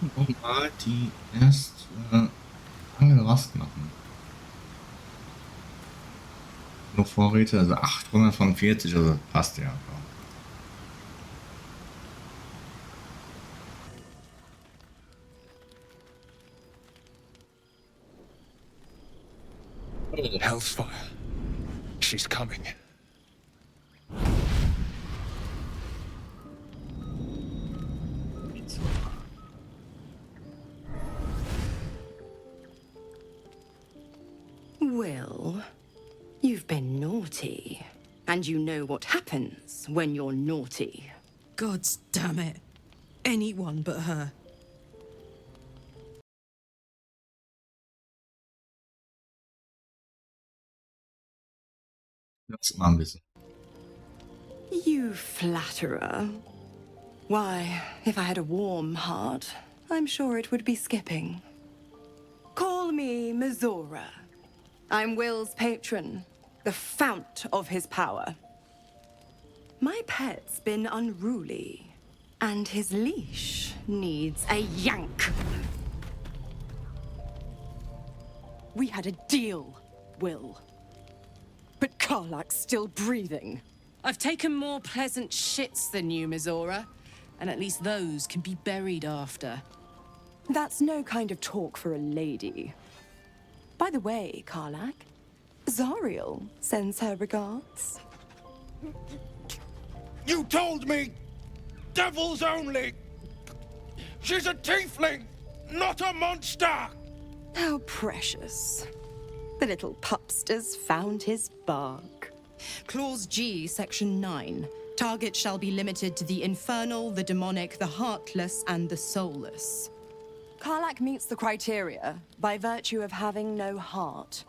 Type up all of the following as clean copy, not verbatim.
Und mal die erste Angelrast machen. Nur Vorräte, also 840, also passt ja. Hellfire. She's coming. Will, you've been naughty. And you know what happens when you're naughty. Gods damn it. Anyone but her. Lass mal ein bisschen. You flatterer. Why, if I had a warm heart, I'm sure it would be skipping. Call me Mizora. I'm Will's patron, the fount of his power. My pet's been unruly, and his leash needs a yank. We had a deal, Will. But Karlak's still breathing. I've taken more pleasant shits than you, Mizora. And at least those can be buried after. That's no kind of talk for a lady. By the way, Karlak, Zariel sends her regards. You told me! Devils only! She's a tiefling, not a monster! How precious. The little pupster's found his bark. Clause G, Section 9. Target shall be limited to the infernal, the demonic, the heartless, and the soulless. Karlak meets the criteria by virtue of having no heart.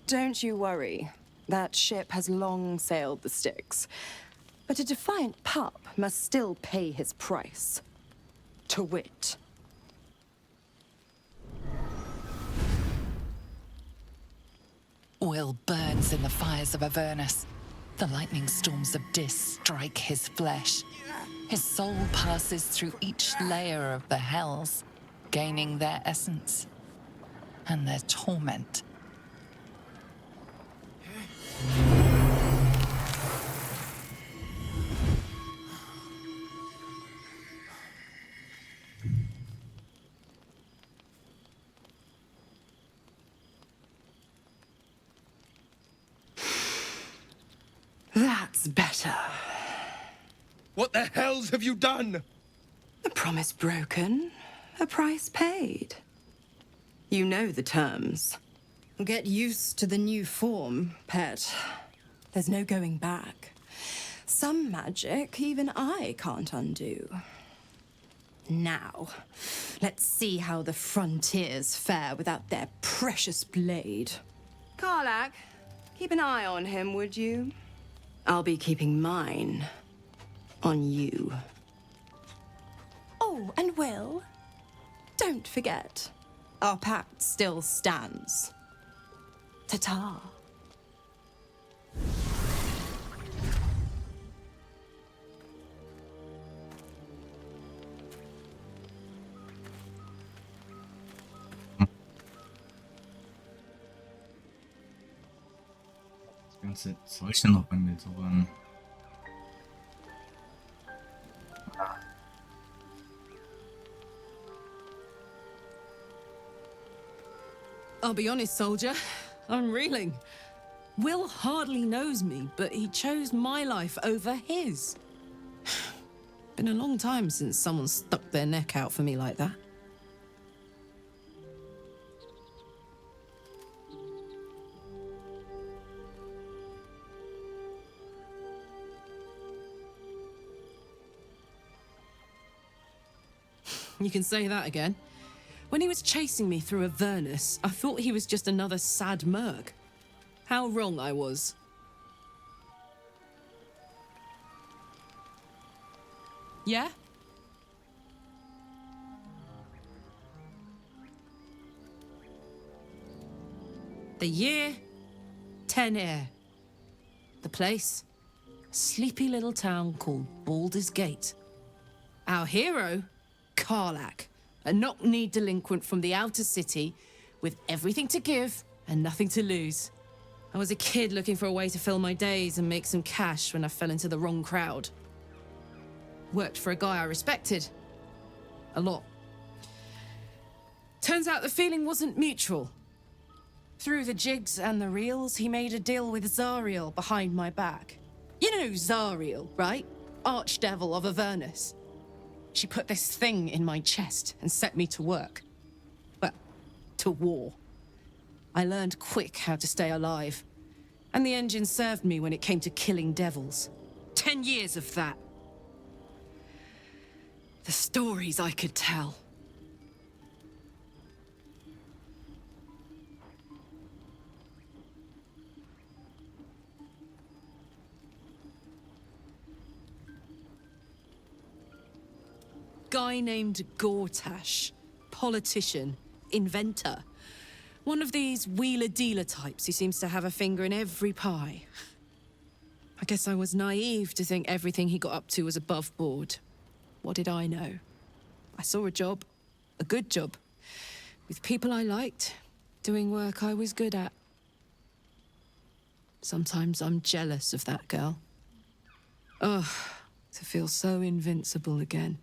Don't you worry. That ship has long sailed the Styx. But a defiant pup must still pay his price. To wit. Will burns in the fires of Avernus. The lightning storms of Dis strike his flesh. His soul passes through each layer of the hells, gaining their essence and their torment. That's better. What the hells have you done? A promise broken, a price paid. You know the terms. Get used to the new form, pet. There's no going back. Some magic even I can't undo. Now, let's see how the frontiers fare without their precious blade. Karlak, keep an eye on him, would you? I'll be keeping mine on you. Oh, and Will, don't forget, our pact still stands. Ta-ta. Das ganze Zeug dann noch bei mir so ran. I'll be honest, soldier. I'm reeling. Will hardly knows me, but he chose my life over his. Been a long time since someone stuck their neck out for me like that. You can say that again. When he was chasing me through Avernus, I thought he was just another sad merc. How wrong I was. Yeah? The year, 10 air. The place, a sleepy little town called Baldur's Gate. Our hero, Karlach, a knock-kneed delinquent from the outer city with everything to give and nothing to lose. I was a kid looking for a way to fill my days and make some cash when I fell into the wrong crowd. Worked for a guy I respected. A lot. Turns out the feeling wasn't mutual. Through the jigs and the reels, he made a deal with Zariel behind my back. You know Zariel, right? Archdevil of Avernus. She put this thing in my chest and set me to work. Well, to war. I learned quick how to stay alive. And the engine served me when it came to killing devils. 10 years of that. The stories I could tell. Guy named Gortash, politician, inventor. One of these wheeler-dealer types who seems to have a finger in every pie. I guess I was naive to think everything he got up to was above board. What did I know? I saw a job, a good job, with people I liked, doing work I was good at. Sometimes I'm jealous of that girl. Ugh, to feel so invincible again.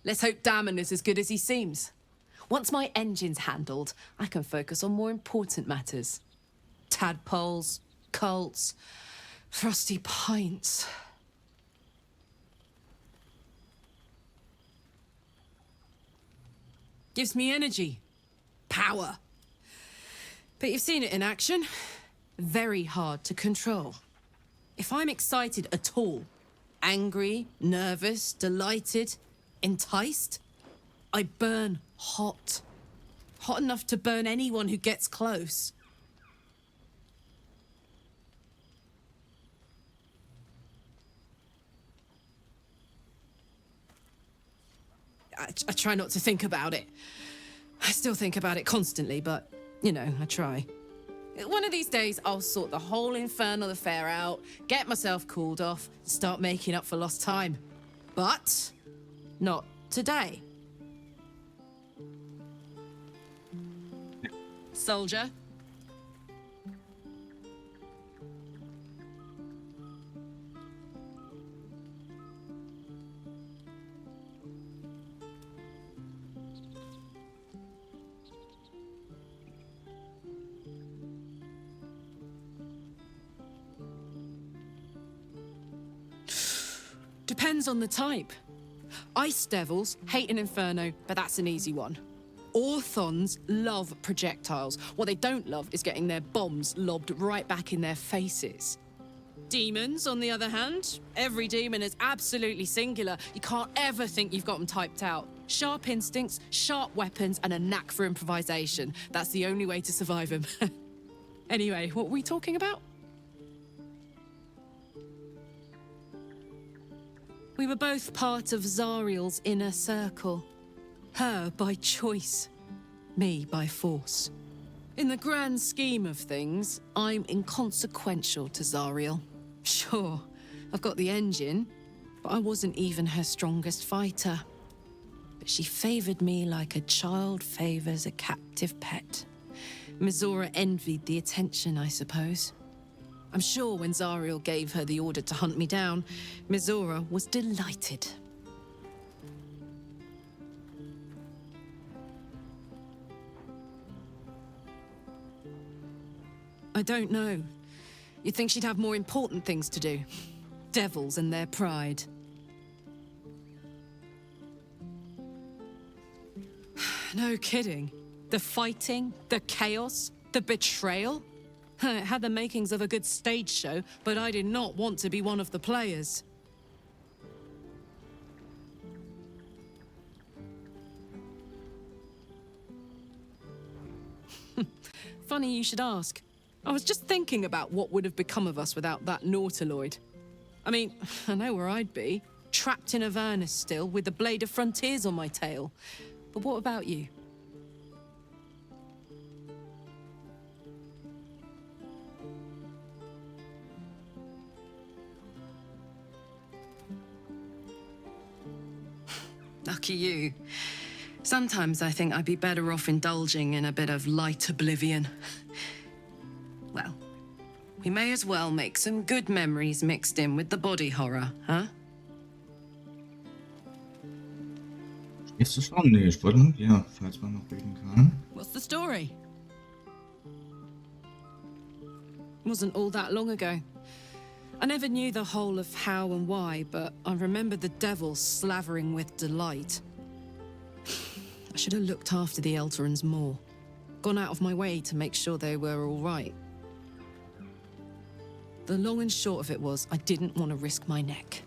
Let's hope Damon is as good as he seems. Once my engine's handled, I can focus on more important matters. Tadpoles, cults, frosty pints. Gives me energy, power. But you've seen it in action. Very hard to control. If I'm excited at all, angry, nervous, delighted, enticed, I burn hot. Hot enough to burn anyone who gets close. I try not to think about it. I still think about it constantly, but, you know, I try. One of these days, I'll sort the whole infernal affair out, get myself cooled off, start making up for lost time. But not today. Soldier. Depends on the type. Ice devils hate an inferno, but that's an easy one. Orthons love projectiles. What they don't love is getting their bombs lobbed right back in their faces. Demons, on the other hand, every demon is absolutely singular. You can't ever think you've got them typed out. Sharp instincts, sharp weapons, and a knack for improvisation. That's the only way to survive them. Anyway, what were we talking about? We were both part of Zariel's inner circle. Her by choice, me by force. In the grand scheme of things, I'm inconsequential to Zariel. Sure, I've got the engine, but I wasn't even her strongest fighter. But she favored me like a child favors a captive pet. Mizora envied the attention, I suppose. I'm sure when Zariel gave her the order to hunt me down, Mizora was delighted. I don't know. You'd think she'd have more important things to do. Devils and their pride. No kidding. The fighting, the chaos, the betrayal. It had the makings of a good stage show, but I did not want to be one of the players. Funny you should ask. I was just thinking about what would have become of us without that nautiloid. I mean, I know where I'd be. Trapped in Avernus still, with the blade of frontiers on my tail. But what about you? Lucky you. Sometimes I think I'd be better off indulging in a bit of light oblivion. Well, we may as well make some good memories mixed in with the body horror, huh? Ist das schon? Nee, ich wollte nur, ja, falls man noch reden kann. What's the story? Wasn't all that long ago. I never knew the whole of how and why, but I remember the devil slavering with delight. I should have looked after the Elterans more. Gone out of my way to make sure they were all right. The long and short of it was, I didn't want to risk my neck.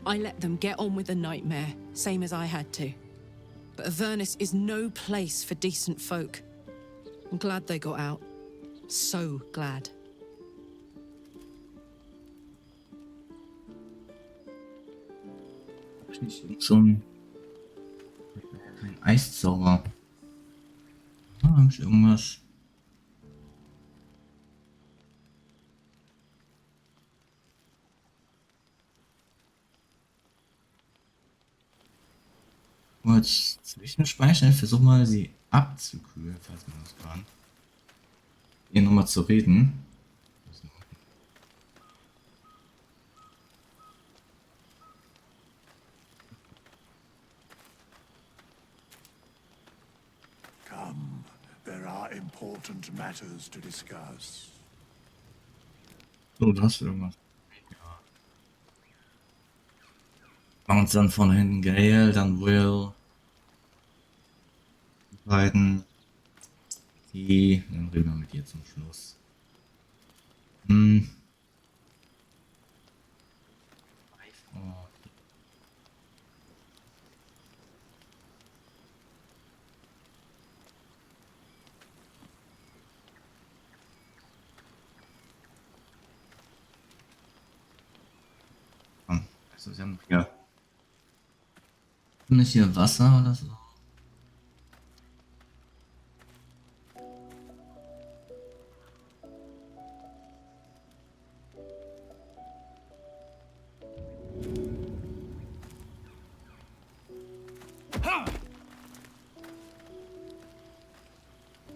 I let them get on with the nightmare, same as I had to. But Avernus is no place for decent folk. I'm glad they got out. So glad. Hab ich nicht schon. Kein Eiszauber. Ah, hab ich irgendwas? Kurz zwischenspeichern. Ich versuche mal, sie abzukühlen, falls man das kann. Hier nochmal zu reden. Come, there are important matters to discuss. So, das ist irgendwas. Ja. Machen uns dann von hinten Gale, dann Will. Die beiden. Die. Dann reden wir mit ihr zum Schluss. Oh. Also, sie haben hier. Nicht hier Wasser oder so.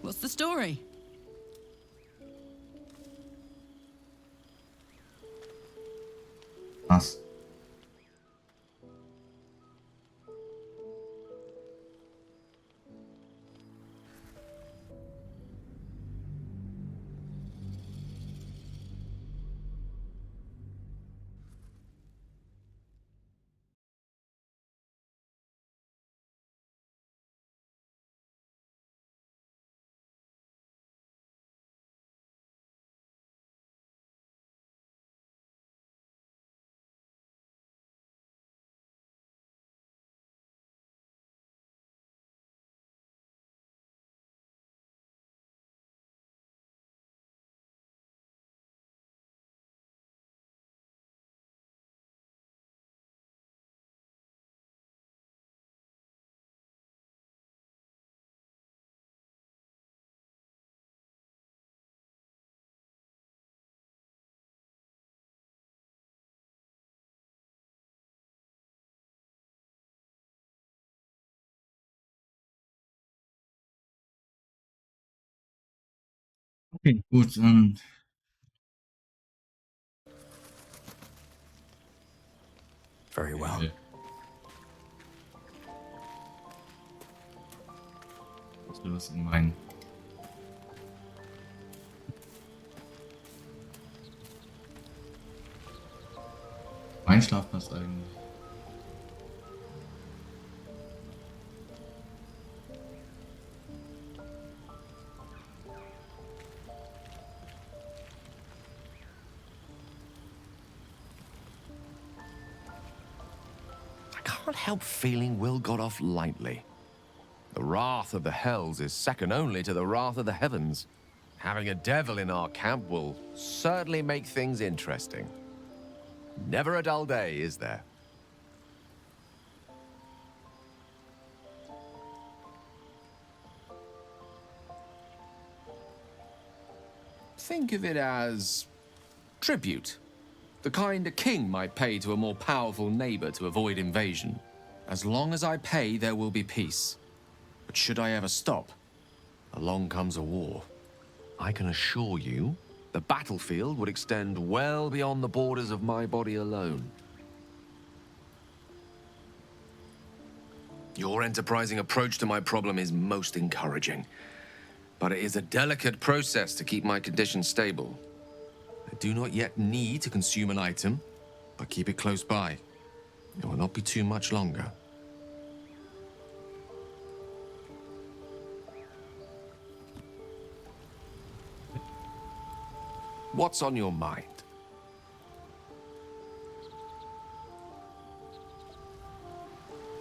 What's the story? Was? Okay, gut. Very well. Was will das in meinen? Mein Schlafplatz eigentlich. I can't help feeling Will got off lightly. The wrath of the hells is second only to the wrath of the heavens. Having a devil in our camp will certainly make things interesting. Never a dull day, is there? Think of it as tribute. The kind a king might pay to a more powerful neighbor to avoid invasion. As long as I pay, there will be peace. But should I ever stop, along comes a war. I can assure you, the battlefield would extend well beyond the borders of my body alone. Your enterprising approach to my problem is most encouraging. But it is a delicate process to keep my condition stable. I do not yet need to consume an item, but keep it close by. It will not be too much longer. What's on your mind?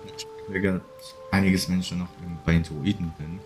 Ich kriege einiges Menschen noch bei den Druiden bin.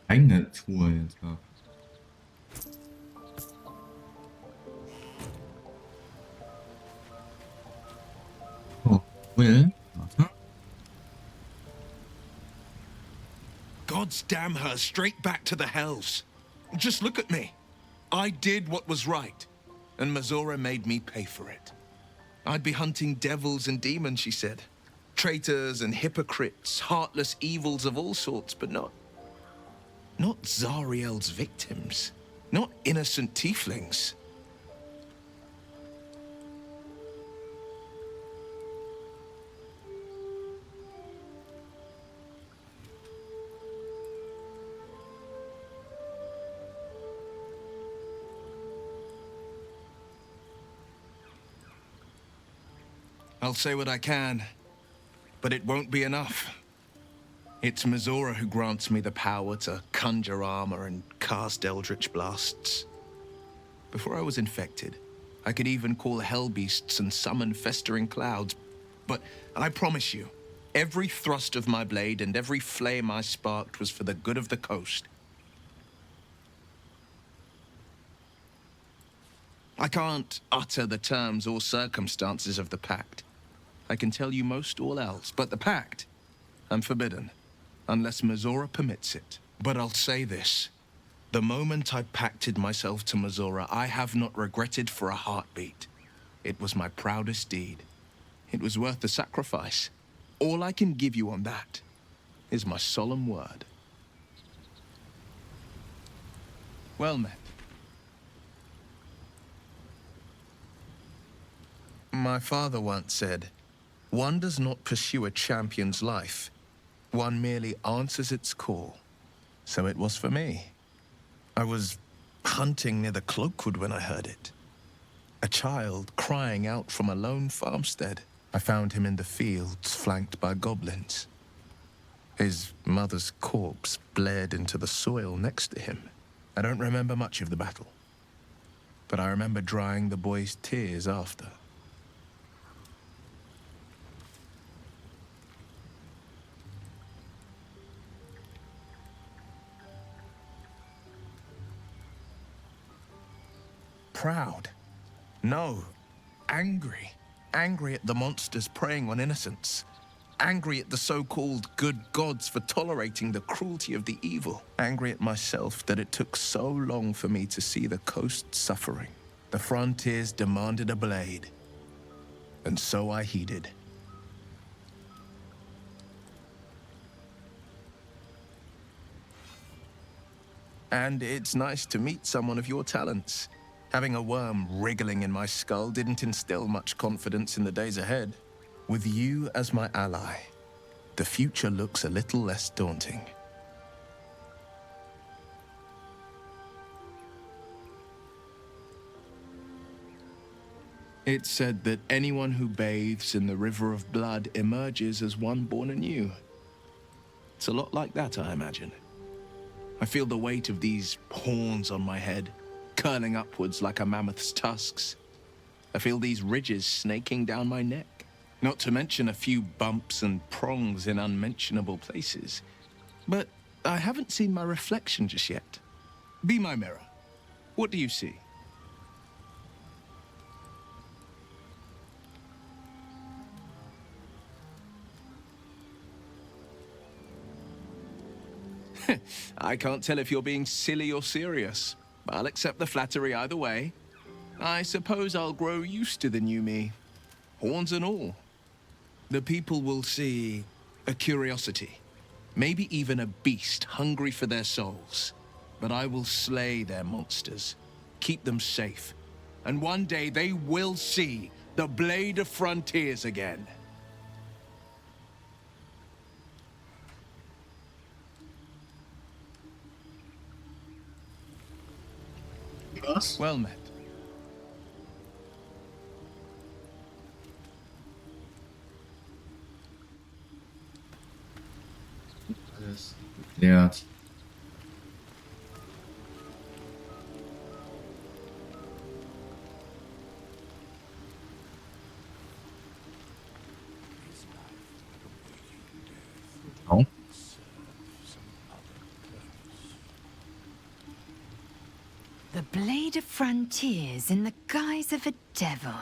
Eigene Tour jetzt habe. Oh, Will? Warte. God's damn her straight back to the hells. Just look at me. I did what was right, and Mizora made me pay for it. I'd be hunting devils and demons, she said. Traitors and hypocrites, heartless evils of all sorts, but not Zariel's victims. Not innocent tieflings. I'll say what I can, but it won't be enough. It's Mizora who grants me the power to conjure armor and cast eldritch blasts. Before I was infected, I could even call hell beasts and summon festering clouds. But I promise you, every thrust of my blade and every flame I sparked was for the good of the coast. I can't utter the terms or circumstances of the pact. I can tell you most all else, but the pact, I'm forbidden, unless Mizora permits it. But I'll say this. The moment I pacted myself to Mizora, I have not regretted for a heartbeat. It was my proudest deed. It was worth the sacrifice. All I can give you on that is my solemn word. Well met. My father once said, one does not pursue a champion's life. One merely answers its call. So it was for me. I was hunting near the Cloakwood when I heard it. A child crying out from a lone farmstead. I found him in the fields, flanked by goblins. His mother's corpse bled into the soil next to him. I don't remember much of the battle, but I remember drying the boy's tears after. Proud? No. Angry. Angry at the monsters preying on innocents. Angry at the so-called good gods for tolerating the cruelty of the evil. Angry at myself that it took so long for me to see the coast suffering. The frontiers demanded a blade. And so I heeded. And it's nice to meet someone of your talents. Having a worm wriggling in my skull didn't instill much confidence in the days ahead. With you as my ally, the future looks a little less daunting. It's said that anyone who bathes in the river of blood emerges as one born anew. It's a lot like that, I imagine. I feel the weight of these horns on my head, curling upwards like a mammoth's tusks. I feel these ridges snaking down my neck, not to mention a few bumps and prongs in unmentionable places. But I haven't seen my reflection just yet. Be my mirror. What do you see? I can't tell if you're being silly or serious. I'll accept the flattery either way. I suppose I'll grow used to the new me, horns and all. The people will see a curiosity, maybe even a beast hungry for their souls. But I will slay their monsters, keep them safe, and one day they will see the Blade of Frontiers again. Was? Well met. Alles geklärt. Oh. The Blade of Frontiers in the guise of a devil.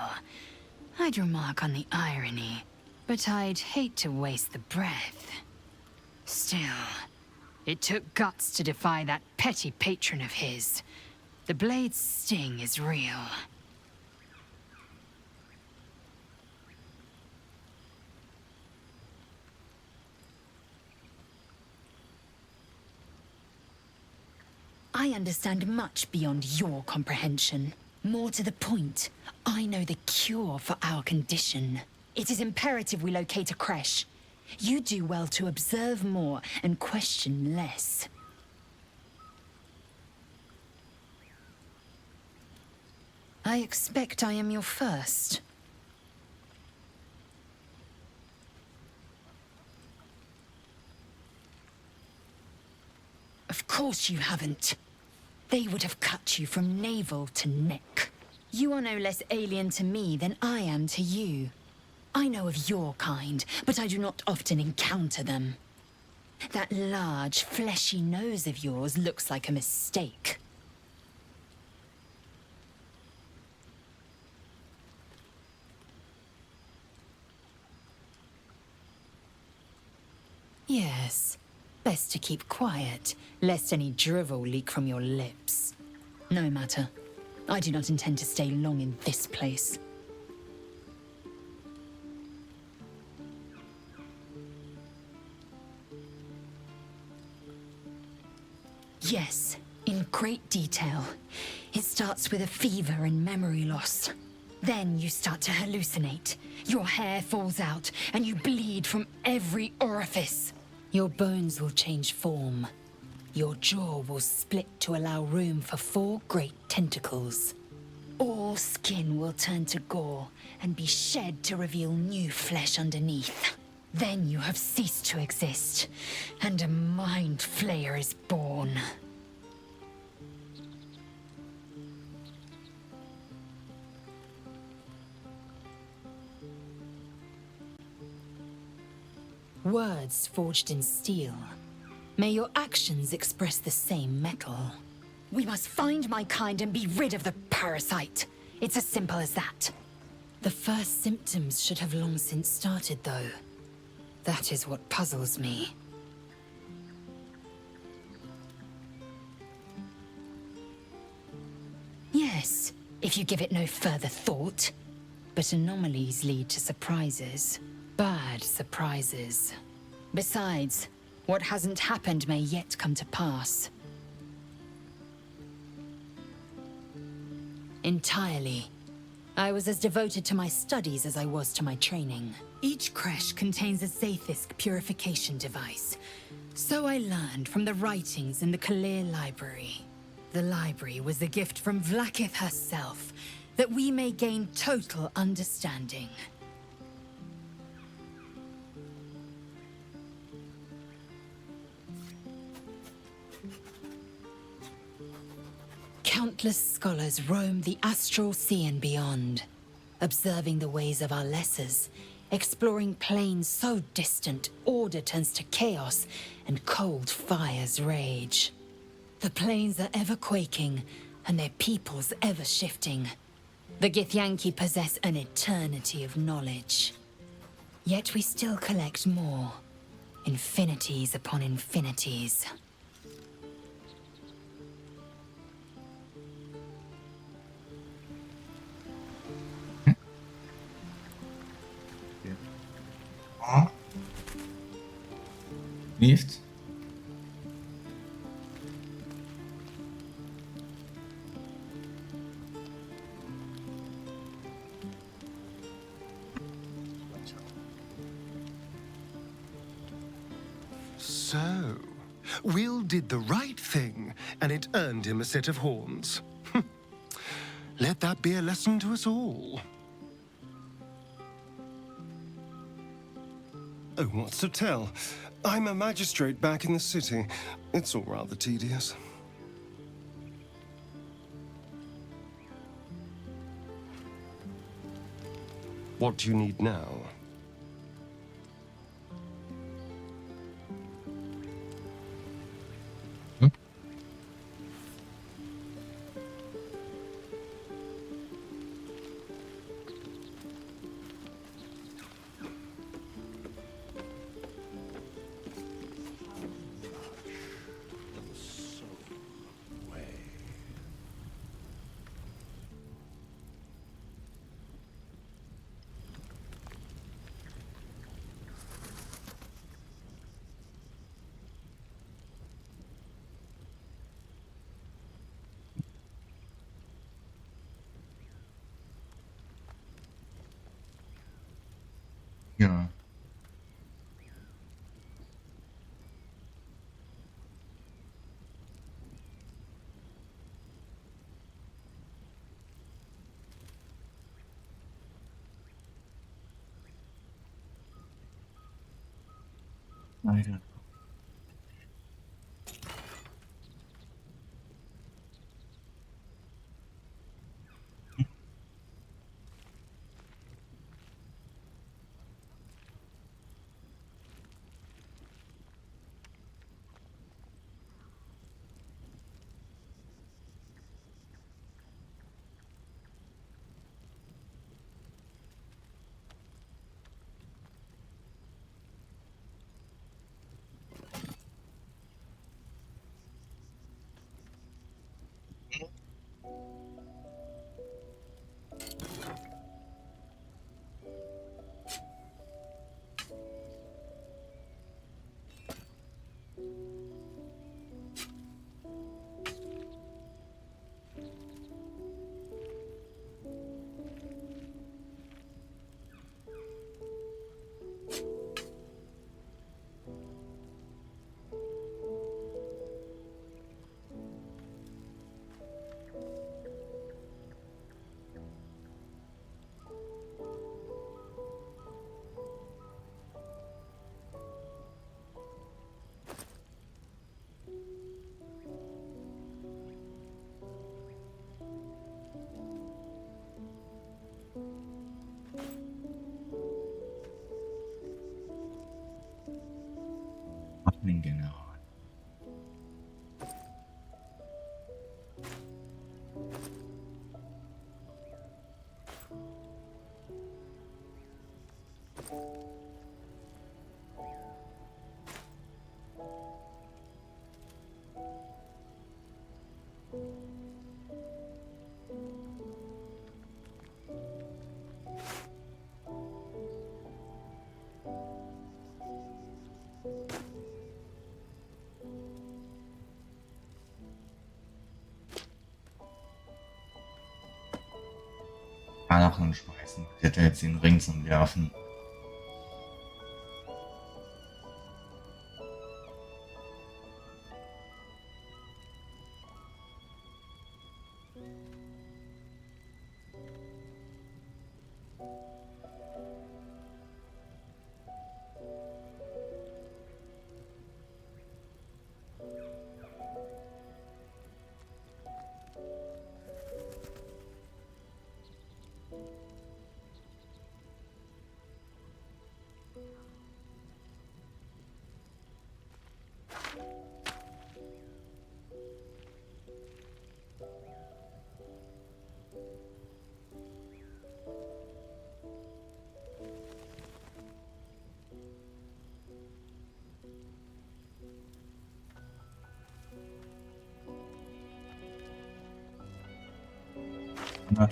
I'd remark on the irony, but I'd hate to waste the breath. Still, it took guts to defy that petty patron of his. The Blade's sting is real. I understand much beyond your comprehension. More to the point, I know the cure for our condition. It is imperative we locate a creche. You do well to observe more and question less. I expect I am your first. Of course you haven't. They would have cut you from navel to neck. You are no less alien to me than I am to you. I know of your kind, but I do not often encounter them. That large, fleshy nose of yours looks like a mistake. Yes. Best to keep quiet, lest any drivel leak from your lips. No matter. I do not intend to stay long in this place. Yes, in great detail. It starts with a fever and memory loss. Then you start to hallucinate. Your hair falls out, and you bleed from every orifice. Your bones will change form. Your jaw will split to allow room for 4 great tentacles. All skin will turn to gore and be shed to reveal new flesh underneath. Then you have ceased to exist, and a mind flayer is born. Words forged in steel. May your actions express the same metal. We must find my kind and be rid of the parasite. It's as simple as that. The first symptoms should have long since started, though. That is what puzzles me. Yes, if you give it no further thought. But anomalies lead to surprises. Bad surprises. Besides, what hasn't happened may yet come to pass. Entirely. I was as devoted to my studies as I was to my training. Each creche contains a Zaithisk purification device. So I learned from the writings in the Kalir library. The library was a gift from Vlaakith herself, that we may gain total understanding. Countless scholars roam the astral sea and beyond, observing the ways of our lessers, exploring planes so distant order turns to chaos and cold fires rage. The planes are ever quaking, and their peoples ever shifting. The Githyanki possess an eternity of knowledge. Yet we still collect more, infinities upon infinities. Nicht? So, Will did the right thing, and it earned him a set of horns. Let that be a lesson to us all. Oh, what's to tell? I'm a magistrate back in the city. It's all rather tedious. What do you need now? Ja. Leider. Genau. Noch schmeißen. Ich hätte jetzt den Ring zum Werfen.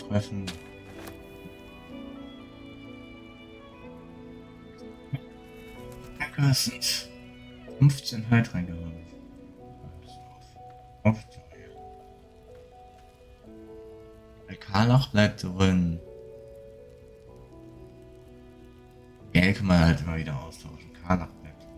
Treffen. Das sind 15 Heiltränke. Der Karlach bleibt drin. Geld kann man halt immer wieder austauschen. Karlach bleibt drin.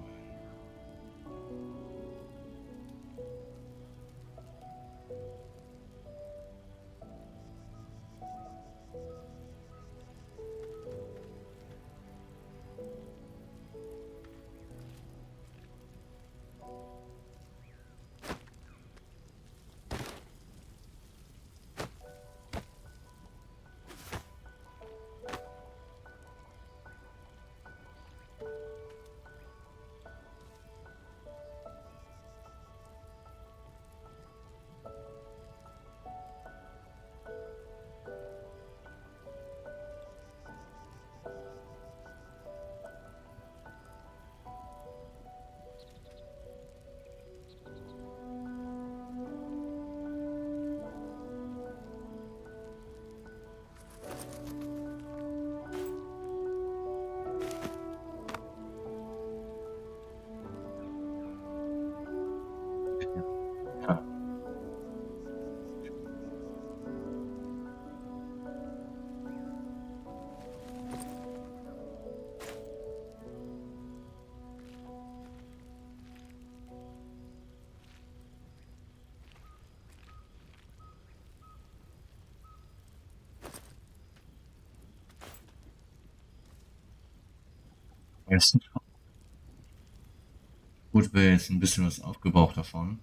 Gut, wäre jetzt ein bisschen was aufgebraucht davon.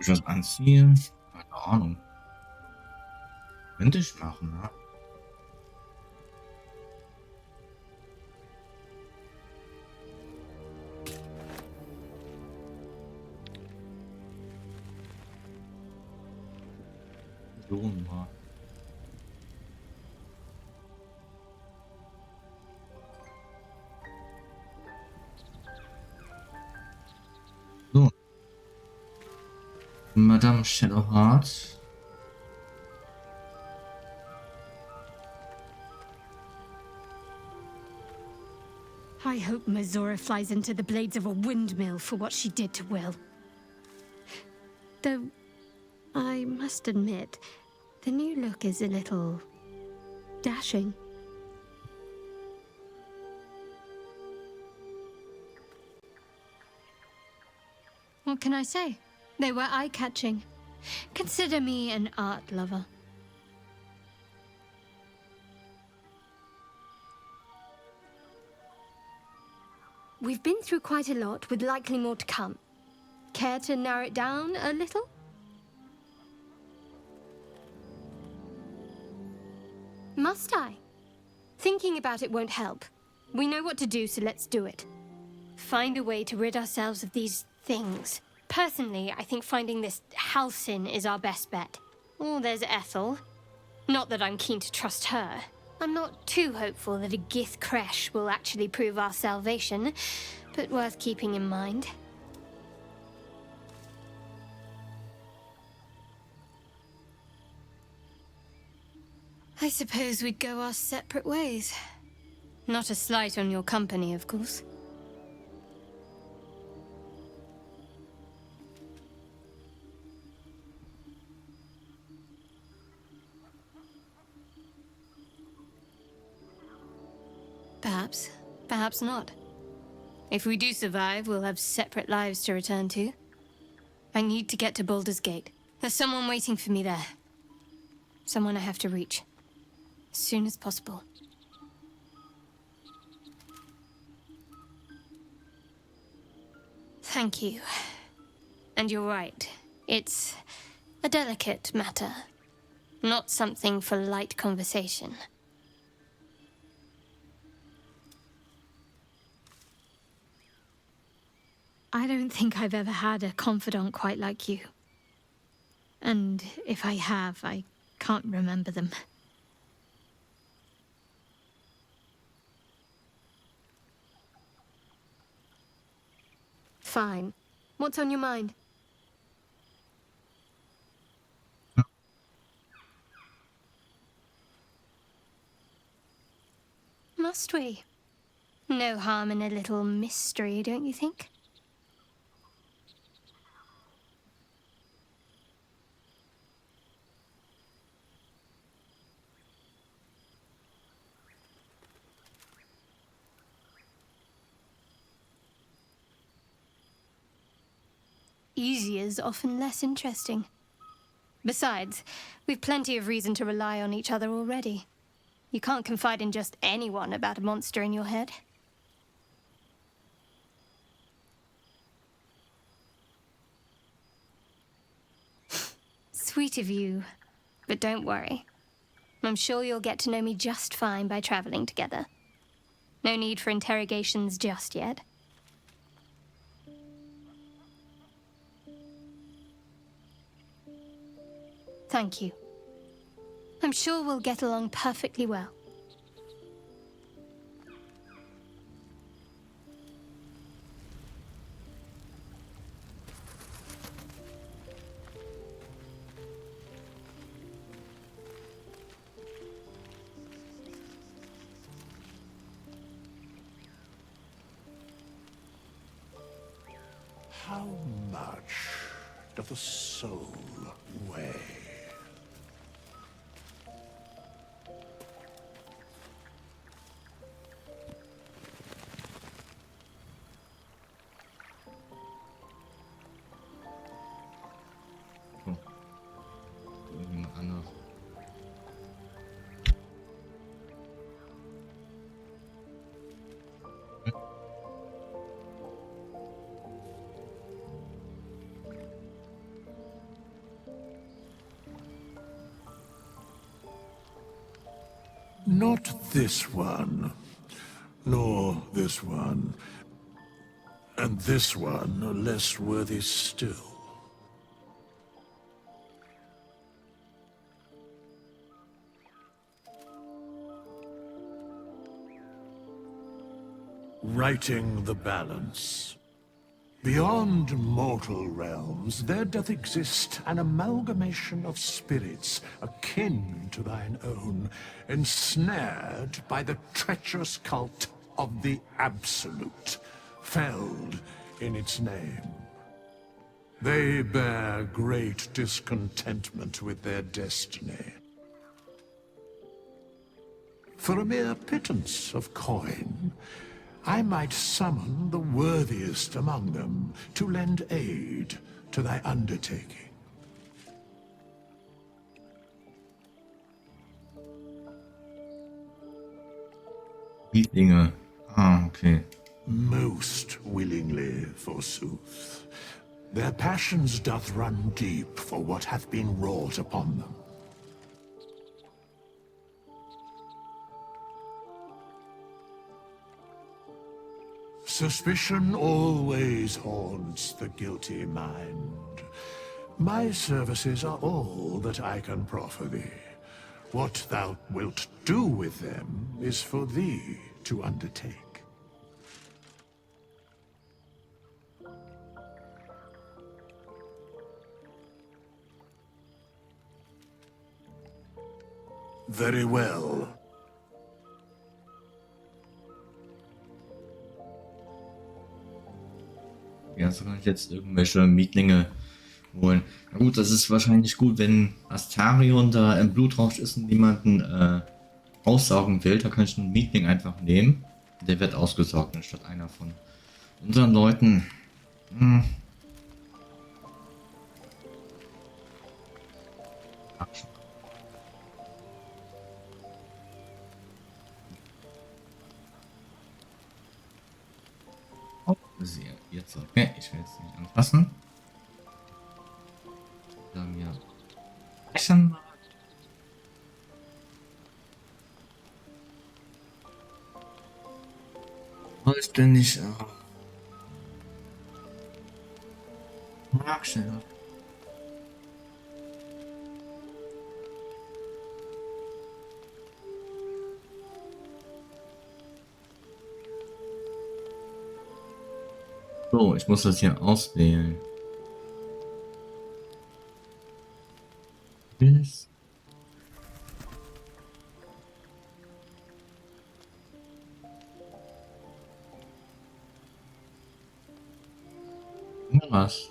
Ich was anziehen? Keine Ahnung. Könnte ich machen, ne? So mal. So. Madame Shadowheart. I hope Mizora flies into the blades of a windmill for what she did to Will. Though, I must admit, the new look is a little dashing. What can I say? They were eye-catching. Consider me an art lover. We've been through quite a lot, with likely more to come. Care to narrow it down a little? Must I? Thinking about it won't help. We know what to do, so let's do it. Find a way to rid ourselves of these things. Personally, I think finding this Halcyon is our best bet. Oh, there's Ethel. Not that I'm keen to trust her. I'm not too hopeful that a Gith creche will actually prove our salvation, but worth keeping in mind. I suppose we'd go our separate ways. Not a slight on your company, of course. Perhaps. Perhaps not. If we do survive, we'll have separate lives to return to. I need to get to Baldur's Gate. There's someone waiting for me there. Someone I have to reach. As soon as possible. Thank you. And you're right. It's a delicate matter. Not something for light conversation. I don't think I've ever had a confidant quite like you. And if I have, I can't remember them. Fine. What's on your mind? Must we? No harm in a little mystery, don't you think? Easier's often less interesting. Besides, we've plenty of reason to rely on each other already. You can't confide in just anyone about a monster in your head. Sweet of you, but don't worry. I'm sure you'll get to know me just fine by traveling together. No need for interrogations just yet. Thank you. I'm sure we'll get along perfectly well. How much doth a soul weigh? Anders. Not this one, nor this one, and this one are less worthy still. Righting the balance. Beyond mortal realms, there doth exist an amalgamation of spirits akin to thine own, ensnared by the treacherous cult of the Absolute, felled in its name. They bear great discontentment with their destiny. For a mere pittance of coin, I might summon the worthiest among them to lend aid to thy undertaking. Lieblinge. Ah, okay. Most willingly, forsooth. Their passions doth run deep for what hath been wrought upon them. Suspicion always haunts the guilty mind. My services are all that I can proffer thee. What thou wilt do with them is for thee to undertake. Very well. Ja, so kann ich jetzt irgendwelche Mietlinge holen. Na gut, das ist wahrscheinlich gut, wenn Astarion da im Blutrausch ist und niemanden aussaugen will. Da kann ich einen Mietling einfach nehmen. Der wird ausgesaugt, anstatt einer von unseren Leuten. Hm. Oh, sehr. Jetzt okay, ich will jetzt nicht anfassen. Dann ja. Essen. Vollständig. Nachstellen. So, ich muss das hier auswählen. Bis. Was?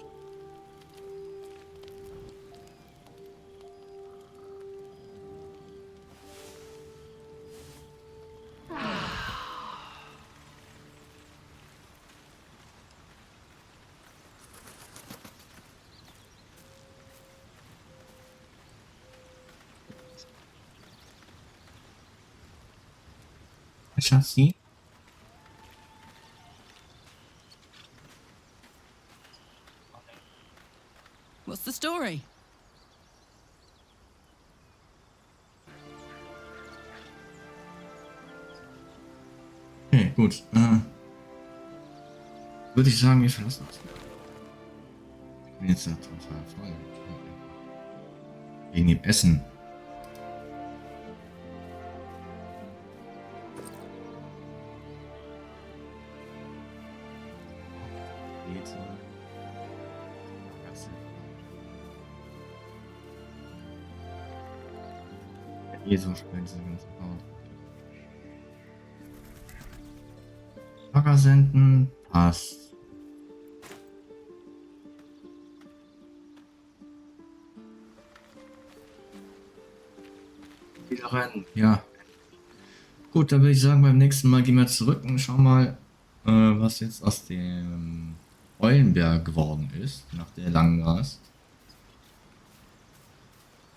Chassis? What's the story? Okay, gut. Würde ich sagen, wir verlassen das. Ich bin jetzt da total voll. Wegen dem Essen. So spät diese ganze Haut. Bagger senden, passt. Wieder rennen, ja. Gut, dann würde ich sagen, beim nächsten Mal gehen wir zurück und schauen mal, was jetzt aus dem Eulenberg geworden ist, nach der langen Rast.